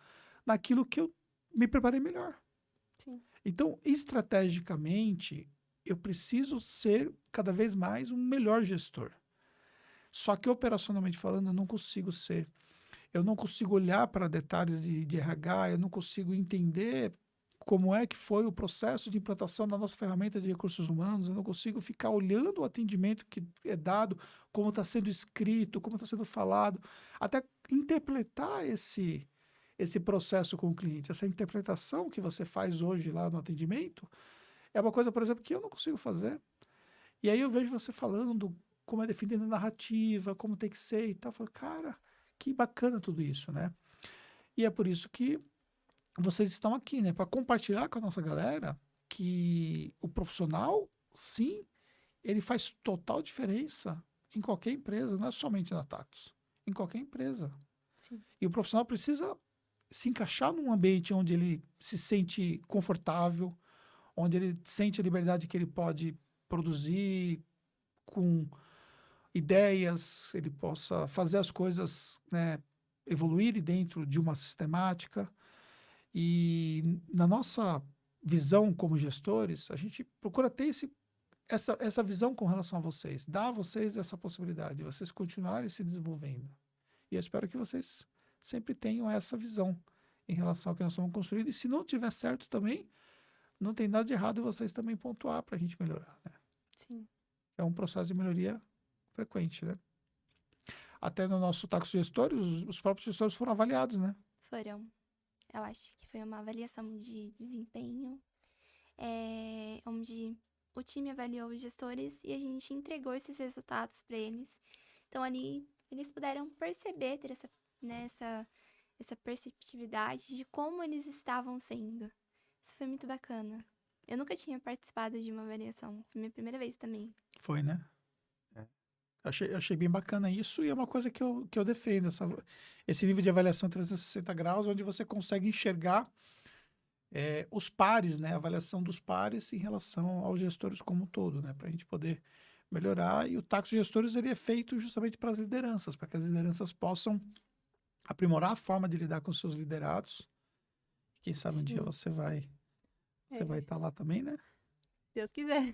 naquilo que eu me preparei melhor. Sim. Então, estrategicamente, eu preciso ser cada vez mais um melhor gestor. Só que operacionalmente falando, eu não consigo ser. Eu não consigo olhar para detalhes de RH, eu não consigo entender como é que foi o processo de implantação da nossa ferramenta de recursos humanos, eu não consigo ficar olhando o atendimento que é dado, como está sendo escrito, como está sendo falado, até interpretar esse processo com o cliente. Essa interpretação que você faz hoje lá no atendimento é uma coisa, por exemplo, que eu não consigo fazer. E aí eu vejo você falando como é definida a narrativa, como tem que ser e tal. Eu falo, cara, que bacana tudo isso, né? E é por isso que vocês estão aqui, né? Para compartilhar com a nossa galera que o profissional, sim, ele faz total diferença em qualquer empresa, não é somente na Tactus, em qualquer empresa. Sim. E o profissional precisa se encaixar num ambiente onde ele se sente confortável, onde ele sente a liberdade que ele pode produzir com ideias, ele possa fazer as coisas, né, evoluírem dentro de uma sistemática. E na nossa visão como gestores, a gente procura ter essa visão com relação a vocês, dar a vocês essa possibilidade de vocês continuarem se desenvolvendo. E eu espero que vocês sempre tenham essa visão em relação ao que nós estamos construindo. E se não tiver certo também, não tem nada de errado vocês também pontuar para a gente melhorar, né? Sim. É um processo de melhoria frequente, né? Até no nosso Tactus Gestores, os próprios gestores foram avaliados, né? Foram. Eu acho que foi uma avaliação de desempenho, onde o time avaliou os gestores e a gente entregou esses resultados para eles. Então, ali, eles puderam perceber, ter essa perceptividade de como eles estavam sendo. Isso foi muito bacana. Eu nunca tinha participado de uma avaliação. Foi minha primeira vez também. Foi, né? Achei bem bacana isso, e é uma coisa que eu defendo, esse nível de avaliação 360 graus, onde você consegue enxergar os pares, né? A avaliação dos pares em relação aos gestores como um todo, né? Para a gente poder melhorar. E o Tactus Gestores, ele é feito justamente para as lideranças, para que as lideranças possam aprimorar a forma de lidar com os seus liderados. Quem sabe um dia Sim. você vai estar lá também, né? Deus quiser.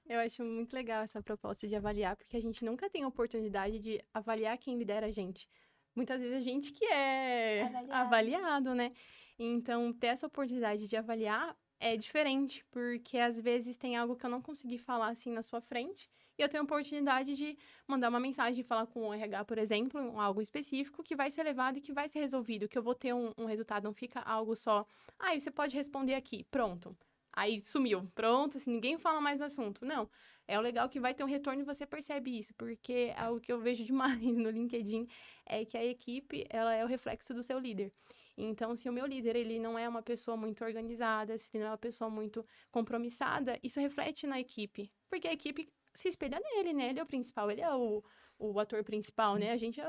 Eu acho muito legal essa proposta de avaliar, porque a gente nunca tem a oportunidade de avaliar quem lidera a gente. Muitas vezes a gente que é avaliado, né? Então, ter essa oportunidade de avaliar é diferente, porque às vezes tem algo que eu não consegui falar assim na sua frente, e eu tenho a oportunidade de mandar uma mensagem, falar com o RH, por exemplo, algo específico que vai ser levado e que vai ser resolvido, que eu vou ter um resultado, não fica algo só, você pode responder aqui, pronto. Aí sumiu, pronto, assim, ninguém fala mais no assunto. Não, é o legal que vai ter um retorno e você percebe isso, porque algo que eu vejo demais no LinkedIn é que a equipe, ela é o reflexo do seu líder. Então, se o meu líder, ele não é uma pessoa muito organizada, se ele não é uma pessoa muito compromissada, isso reflete na equipe, porque a equipe se espelha nele, né? Ele é o principal, ele é o ator principal, Sim. né? A gente é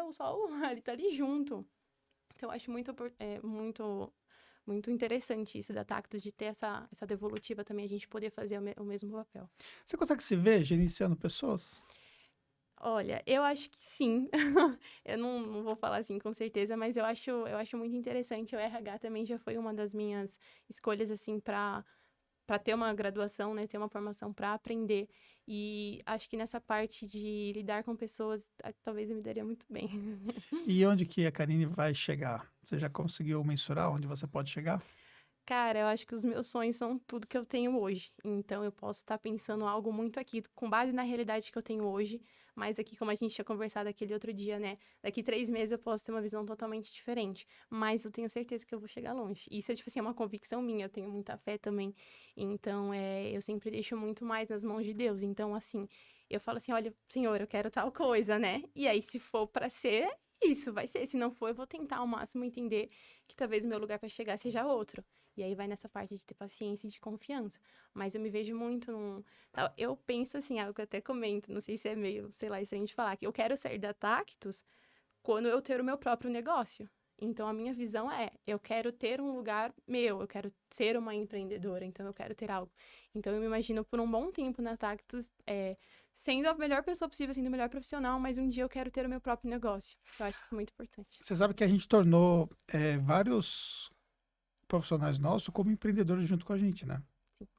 ele tá ali junto. Então, eu acho muito interessante isso da Tactus, de ter essa devolutiva também, a gente poder fazer o mesmo papel. Você consegue se ver gerenciando pessoas? Olha, eu acho que sim. Eu não vou falar assim com certeza, mas eu acho muito interessante. O RH também já foi uma das minhas escolhas, assim, para ter uma graduação, né? Ter uma formação para aprender. E acho que nessa parte de lidar com pessoas, talvez eu me daria muito bem. E onde que a Karine vai chegar? Você já conseguiu mensurar onde você pode chegar? Cara, eu acho que os meus sonhos são tudo que eu tenho hoje. Então, eu posso estar pensando algo muito aqui, com base na realidade que eu tenho hoje. Mas aqui, como a gente tinha conversado aquele outro dia, né? Daqui 3 meses eu posso ter uma visão totalmente diferente. Mas eu tenho certeza que eu vou chegar longe. Isso, tipo assim, é uma convicção minha. Eu tenho muita fé também. Então, eu sempre deixo muito mais nas mãos de Deus. Então, assim, eu falo assim, olha, Senhor, eu quero tal coisa, né? E aí, se for para ser, isso vai ser. Se não for, eu vou tentar ao máximo entender que talvez o meu lugar para chegar seja outro. E aí vai nessa parte de ter paciência e de confiança. Mas eu me vejo muito eu penso assim, algo que eu até comento, não sei se é meio, sei lá, isso a gente falar, que eu quero sair da Tactus quando eu ter o meu próprio negócio. Então, a minha visão eu quero ter um lugar meu, eu quero ser uma empreendedora, então eu quero ter algo. Então, eu me imagino por um bom tempo na Tactus, sendo a melhor pessoa possível, sendo o melhor profissional, mas um dia eu quero ter o meu próprio negócio. Eu acho isso muito importante. Você sabe que a gente tornou vários profissionais nossos como empreendedores junto com a gente, né?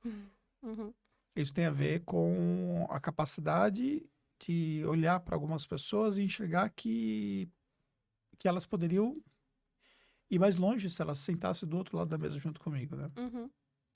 Sim. Uhum. Isso tem a ver com a capacidade de olhar para algumas pessoas e enxergar que elas poderiam ir mais longe se elas sentassem do outro lado da mesa junto comigo, né? Uhum.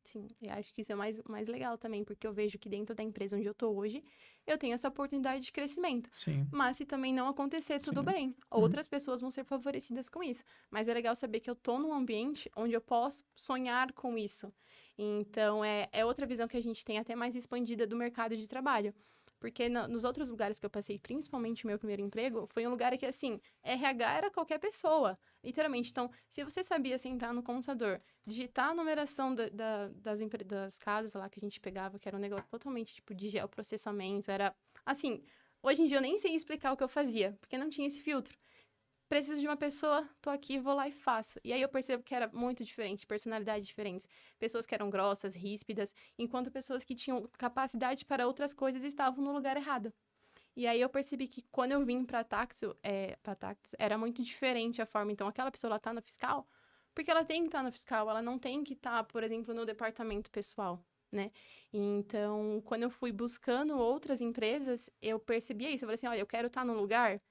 Sim, eu acho que isso é mais legal também, porque eu vejo que dentro da empresa onde eu tô hoje, eu tenho essa oportunidade de crescimento. Sim. Mas se também não acontecer, tudo Sim. bem. Outras pessoas vão ser favorecidas com isso. Mas é legal saber que eu tô num ambiente onde eu posso sonhar com isso. Então, é outra visão que a gente tem até mais expandida do mercado de trabalho. Porque nos outros lugares que eu passei, principalmente o meu primeiro emprego, foi um lugar que, assim, RH era qualquer pessoa, literalmente. Então, se você sabia sentar no computador, digitar a numeração das casas lá que a gente pegava, que era um negócio totalmente, tipo, de geoprocessamento, era, assim, hoje em dia eu nem sei explicar o que eu fazia, porque não tinha esse filtro. preciso de uma pessoa, tô aqui, vou lá e faço. E aí eu percebo que era muito diferente, personalidades diferentes. Pessoas que eram grossas, ríspidas, enquanto pessoas que tinham capacidade para outras coisas estavam no lugar errado. E aí eu percebi que quando eu vim pra Tactus, era muito diferente a forma. Então, aquela pessoa, ela tá no fiscal, porque ela tem que estar no fiscal, ela não tem que estar, por exemplo, no departamento pessoal, né? Então, quando eu fui buscando outras empresas, eu percebia isso. Eu falei assim, olha, eu quero estar num lugar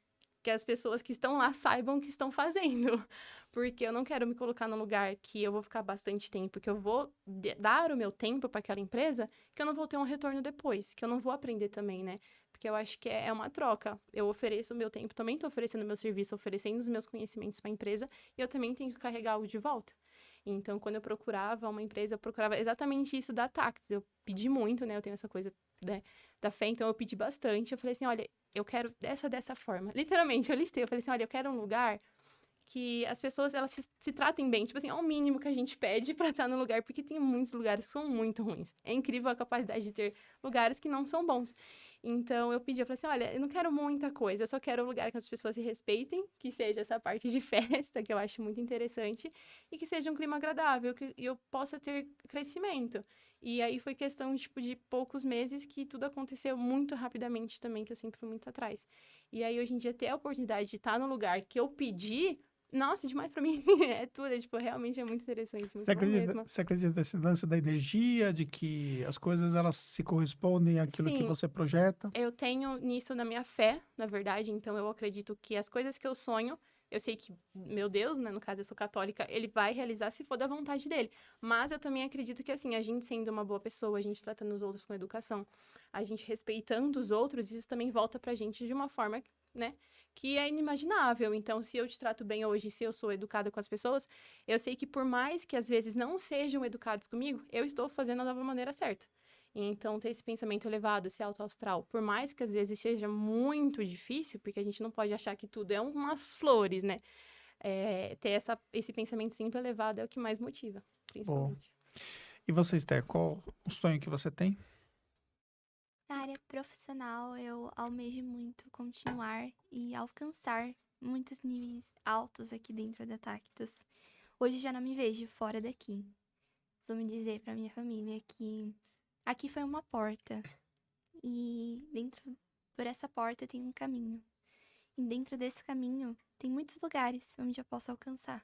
que as pessoas que estão lá saibam o que estão fazendo. Porque eu não quero me colocar num lugar que eu vou ficar bastante tempo, que eu vou dar o meu tempo para aquela empresa, que eu não vou ter um retorno depois, que eu não vou aprender também, né? Porque eu acho que é uma troca. Eu ofereço o meu tempo, também estou oferecendo o meu serviço, oferecendo os meus conhecimentos para a empresa, e eu também tenho que carregar algo de volta. Então, quando eu procurava uma empresa, eu procurava exatamente isso da Tactus. Eu pedi muito, né? Eu tenho essa coisa, né, da fé, então eu pedi bastante. Eu falei assim, olha, eu quero dessa forma. Literalmente, eu listei. Eu falei assim, olha, eu quero um lugar que as pessoas, elas se tratem bem. Tipo assim, é o mínimo que a gente pede pra estar no lugar, porque tem muitos lugares que são muito ruins. É incrível a capacidade de ter lugares que não são bons. Então, eu pedi, eu falei assim, olha, eu não quero muita coisa, eu só quero um lugar que as pessoas se respeitem, que seja essa parte de festa, que eu acho muito interessante, e que seja um clima agradável, que eu possa ter crescimento. E aí foi questão, tipo, de poucos meses que tudo aconteceu muito rapidamente também, que eu sempre fui muito atrás. E aí, hoje em dia, ter a oportunidade de estar no lugar que eu pedi, nossa, demais pra mim. É tudo, tipo, realmente é muito interessante, muito bom mesmo. Você acredita nesse lance da energia, de que as coisas elas se correspondem àquilo que Sim, você projeta? eu tenho nisso na minha fé, na verdade, então eu acredito que as coisas que eu sonho, eu sei que meu Deus, né, no caso eu sou católica, ele vai realizar se for da vontade dele. Mas eu também acredito que, assim, a gente sendo uma boa pessoa, a gente tratando os outros com educação, a gente respeitando os outros, isso também volta pra gente de uma forma, né, que é inimaginável. Então, se eu te trato bem hoje, se eu sou educada com as pessoas, eu sei que por mais que às vezes não sejam educados comigo, eu estou fazendo da maneira certa. Então, ter esse pensamento elevado, esse alto astral, por mais que às vezes seja muito difícil, porque a gente não pode achar que tudo é umas flores, né? Ter esse pensamento sempre elevado é o que mais motiva, Bom. principalmente. E você, Esther, qual o sonho que você tem? Na área profissional, eu almejo muito continuar e alcançar muitos níveis altos aqui dentro da Tactus. Hoje já não me vejo fora daqui. Costumo dizer para minha família que aqui foi uma porta e por essa porta tem um caminho. E dentro desse caminho tem muitos lugares onde eu posso alcançar.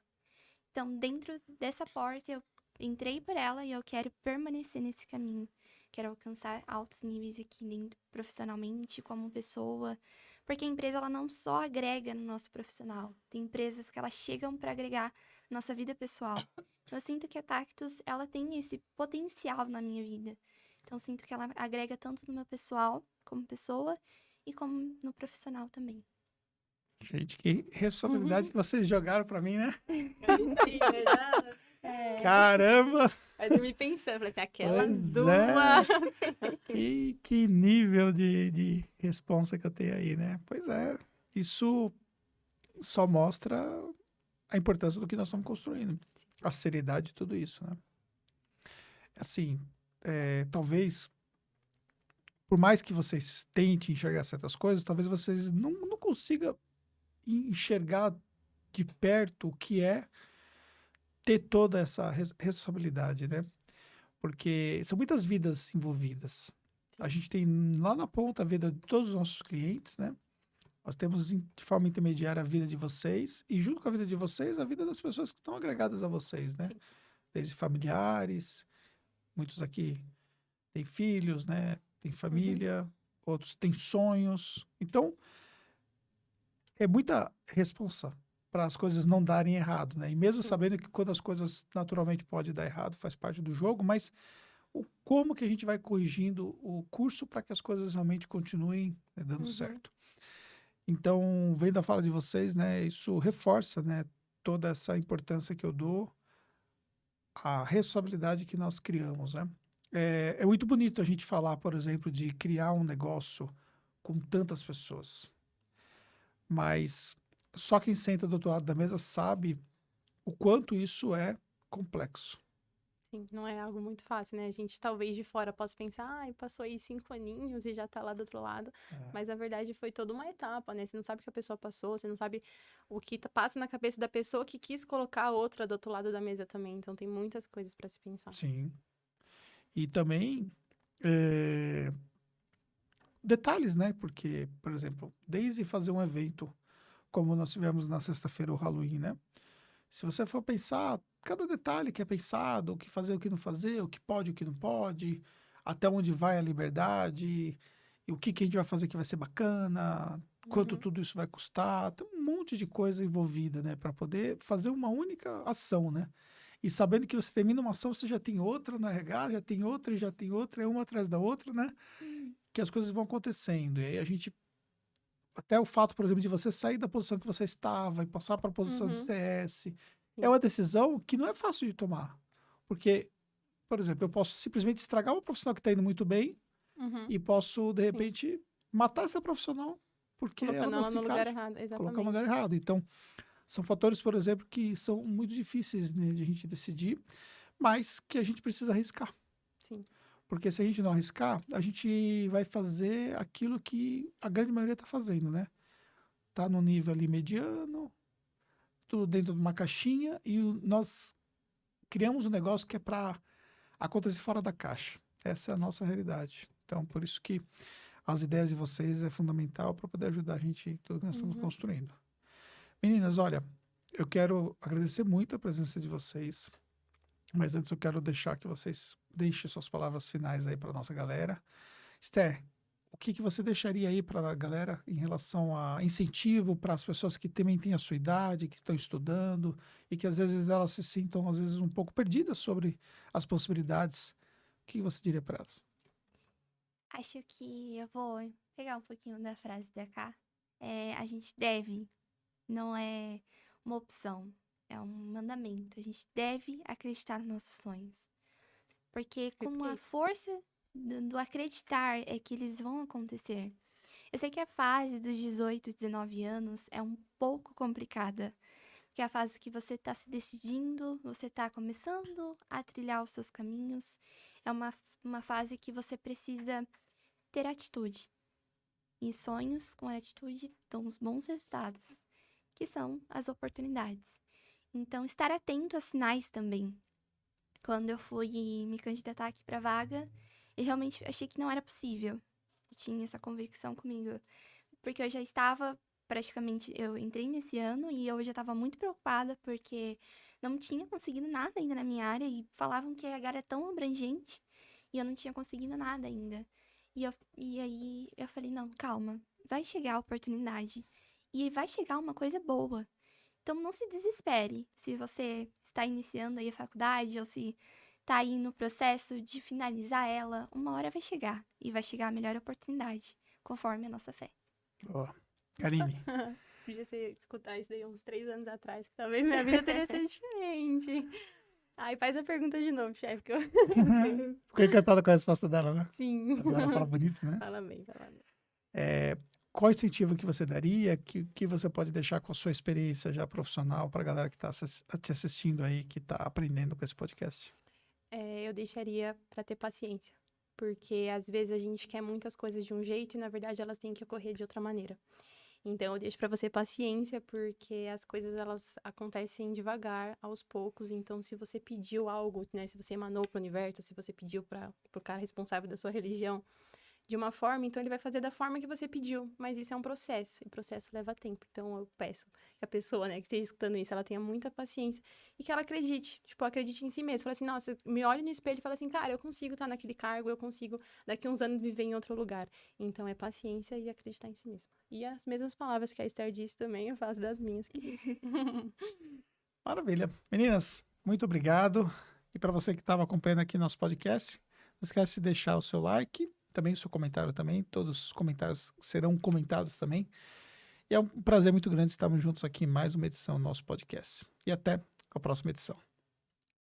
Então, dentro dessa porta, eu entrei por ela e eu quero permanecer nesse caminho. Quero alcançar altos níveis aqui dentro, profissionalmente, como pessoa. Porque a empresa, ela não só agrega no nosso profissional. Tem empresas que elas chegam para agregar na nossa vida pessoal. Então, eu sinto que a Tactus, ela tem esse potencial na minha vida. Então, eu sinto que ela agrega tanto no meu pessoal, como pessoa, e como no profissional também. Gente, que responsabilidade que vocês jogaram pra mim, né? Caramba! Caramba! Aí eu me pensando, falei assim, aquelas Pois duas. Que nível de responsa que eu tenho aí, né? Pois é, isso só mostra a importância do que nós estamos construindo. A seriedade de tudo isso, né? Assim, talvez, por mais que vocês tentem enxergar certas coisas, talvez vocês não consigam enxergar de perto o que é ter toda essa responsabilidade, né? Porque são muitas vidas envolvidas. A gente tem lá na ponta a vida de todos os nossos clientes, né? Nós temos de forma intermediária a vida de vocês e junto com a vida de vocês, a vida das pessoas que estão agregadas a vocês, né? Sim. Desde familiares, muitos aqui têm filhos, né? Tem família, outros têm sonhos. Então, é muita responsa para as coisas não darem errado, né? E mesmo Sim. sabendo que quando as coisas naturalmente podem dar errado, faz parte do jogo, mas como que a gente vai corrigindo o curso para que as coisas realmente continuem, né, dando certo. Então, vendo a fala de vocês, né, isso reforça, né, toda essa importância que eu dou à responsabilidade que nós criamos, né? É muito bonito a gente falar, por exemplo, de criar um negócio com tantas pessoas, mas só quem senta do outro lado da mesa sabe o quanto isso é complexo. Sim, não é algo muito fácil, né? A gente talvez de fora possa pensar, passou aí 5 aninhos e já tá lá do outro lado. Mas a verdade foi toda uma etapa, né? Você não sabe o que a pessoa passou, você não sabe o que passa na cabeça da pessoa que quis colocar a outra do outro lado da mesa também. Então tem muitas coisas para se pensar. Sim. E também detalhes, né? Porque, por exemplo, desde fazer um evento, como nós tivemos na sexta-feira o Halloween, né? Se você for pensar, cada detalhe que é pensado, o que fazer, o que não fazer, o que pode, o que não pode, até onde vai a liberdade, e o que a gente vai fazer que vai ser bacana, quanto tudo isso vai custar, tem um monte de coisa envolvida, né? Para poder fazer uma única ação, né? E sabendo que você termina uma ação, você já tem outra no RH, já tem outra, e já tem outra, é uma atrás da outra, né? Que as coisas vão acontecendo. E aí a gente até o fato, por exemplo, de você sair da posição que você estava e passar para a posição de CS, é uma decisão que não é fácil de tomar. Porque, por exemplo, eu posso simplesmente estragar uma profissional que está indo muito bem e posso, de repente, matar essa profissional porque ela Colocando não ela se no lugar encaixa, errado, colocar no exatamente. lugar errado. Então, são fatores, por exemplo, que são muito difíceis, né, de a gente decidir, mas que a gente precisa arriscar. Sim. Porque se a gente não arriscar, a gente vai fazer aquilo que a grande maioria está fazendo, né? Tá no nível ali mediano, tudo dentro de uma caixinha, e nós criamos um negócio que é para acontecer fora da caixa. Essa é a nossa realidade. Então, por isso que as ideias de vocês é fundamental para poder ajudar a gente em tudo que nós estamos construindo. Meninas, olha, eu quero agradecer muito a presença de vocês, mas antes eu quero deixar que vocês deixem suas palavras finais aí para nossa galera. Esther, o que você deixaria aí para a galera em relação a incentivo para as pessoas que também têm a sua idade, que estão estudando e que às vezes elas se sintam às vezes um pouco perdidas sobre as possibilidades? O que você diria para elas? Acho que eu vou pegar um pouquinho da frase da Cá. A gente deve, não é uma opção, é um mandamento. A gente deve acreditar nos nossos sonhos. Porque com a força do acreditar é que eles vão acontecer. Eu sei que a fase dos 18, 19 anos é um pouco complicada. Porque é a fase que você está se decidindo, você está começando a trilhar os seus caminhos. É uma fase que você precisa ter atitude. E sonhos com atitude dão os bons resultados, que são as oportunidades. Então, estar atento a sinais também. Quando eu fui me candidatar aqui para a vaga, eu realmente achei que não era possível. Eu tinha essa convicção comigo. Porque eu já estava praticamente, eu entrei nesse ano e eu já estava muito preocupada porque não tinha conseguido nada ainda na minha área e falavam que a área é tão abrangente e eu não tinha conseguido nada ainda. E aí eu falei, não, calma, vai chegar a oportunidade e vai chegar uma coisa boa. Então não se desespere se você está iniciando aí a faculdade ou se está aí no processo de finalizar ela, uma hora vai chegar e vai chegar a melhor oportunidade, conforme a nossa fé. Ó, Karine. Podia ser escutar isso daí uns 3 anos atrás, que talvez minha vida teria sido diferente. Ai, faz a pergunta de novo, chefe, que eu... Ficou encantada com a resposta dela, né? Sim. Ela fala bonito, né? Fala bem, fala bem. Qual incentivo que você daria, que você pode deixar com a sua experiência já profissional para a galera que está te assistindo aí, que está aprendendo com esse podcast? Eu deixaria para ter paciência, porque às vezes a gente quer muitas coisas de um jeito e na verdade elas têm que ocorrer de outra maneira. Então eu deixo para você paciência, porque as coisas elas acontecem devagar, aos poucos. Então se você pediu algo, né, se você emanou para o universo, se você pediu para o cara responsável da sua religião de uma forma, então ele vai fazer da forma que você pediu, mas isso é um processo, e processo leva tempo. Então eu peço que a pessoa, né, que esteja escutando isso, ela tenha muita paciência e que ela acredite, tipo, acredite em si mesma. Fala assim, nossa, me olhe no espelho e fala assim, cara, eu consigo estar naquele cargo, eu consigo daqui uns anos viver em outro lugar. Então é paciência e acreditar em si mesma. E as mesmas palavras que a Esther disse também, eu faço das minhas, que disse. Maravilha. Meninas, muito obrigado. E para você que estava acompanhando aqui nosso podcast, não esquece de deixar o seu like, também o seu comentário também. Todos os comentários serão comentados também. E é um prazer muito grande estarmos juntos aqui em mais uma edição do nosso podcast. E até a próxima edição.